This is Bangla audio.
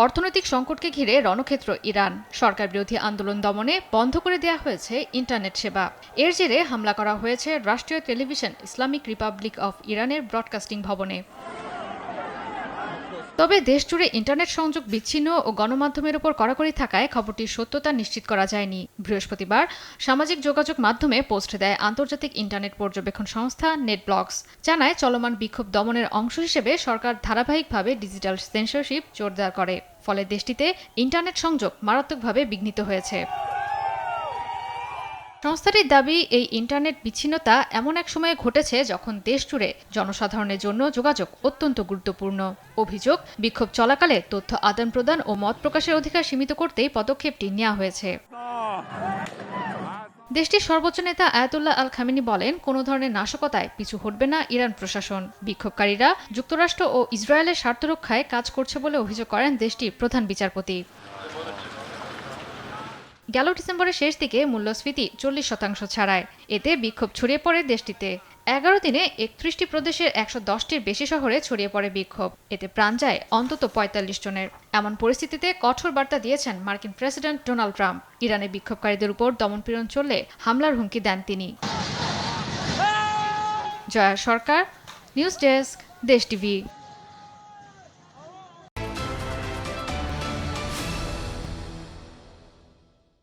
অর্থনৈতিক সংকটকে ঘিরে রণক্ষেত্র ইরান। সরকার বিরোধী আন্দোলন দমনে বন্ধ করে দেওয়া হয়েছে ইন্টারনেট সেবা। এর জেরে হামলা করা হয়েছে রাষ্ট্রীয় টেলিভিশন ইসলামিক রিপাবলিক অফ ইরানের ব্রডকাস্টিং ভবনে। তবে দেশজুড়ে ইন্টারনেট সংযোগ বিচ্ছিন্ন ও গণমাধ্যমের উপর কড়াকড়ি থাকায় খবরটির সত্যতা নিশ্চিত করা যায়নি। বৃহস্পতিবার সামাজিক যোগাযোগ মাধ্যমে পোস্ট দেয় আন্তর্জাতিক ইন্টারনেট পর্যবেক্ষণ সংস্থা নেটব্লকস। জানায়, চলমান বিক্ষোভ দমনের অংশ হিসেবে সরকার ধারাবাহিকভাবে ডিজিটাল সেন্সরশিপ জোরদার করে। ফলে দেশটিতে ইন্টারনেট সংযোগ মারাত্মকভাবে বিঘ্নিত হয়েছে। সংস্থাটির দাবি, এই ইন্টারনেট বিচ্ছিন্নতা এমন এক সময়ে ঘটেছে যখন দেশজুড়ে জনসাধারণের জন্য যোগাযোগ অত্যন্ত গুরুত্বপূর্ণ। অভিযোগ, বিক্ষোভ চলাকালে তথ্য আদান প্রদান ও মত প্রকাশের অধিকার সীমিত করতেই পদক্ষেপটি নেওয়া হয়েছে। দেশটির সর্বোচ্চ নেতা আয়াতুল্লাহ আল খামেনি বলেন, কোনো ধরনের নাশকতায় পিছু হটবে না ইরান প্রশাসন। বিক্ষোভকারীরা যুক্তরাষ্ট্র ও ইসরায়েলের স্বার্থ রক্ষায় কাজ করছে বলে অভিযোগ করেন দেশটির প্রধান বিচারপতি। গেল ডিসেম্বরের শেষ দিকে মূল্যস্ফীতি 40% ছাড়ায়। এতে বিক্ষোভ ছড়িয়ে পড়ে দেশটিতে। 11 দিনে 31টি প্রদেশের 110টির বেশি শহরে ছড়িয়ে পড়ে বিক্ষোভ। এতে প্রাণ যায় অন্তত 45 জনের। এমন পরিস্থিতিতে কঠোর বার্তা দিয়েছেন মার্কিন প্রেসিডেন্ট ডোনাল্ড ট্রাম্প। ইরানে বিক্ষোভকারীদের উপর দমনপীড়ন চললে হামলার হুমকি দেন তিনি। জয়া সরকার, নিউজ ডেস্ক, দেশ টিভি।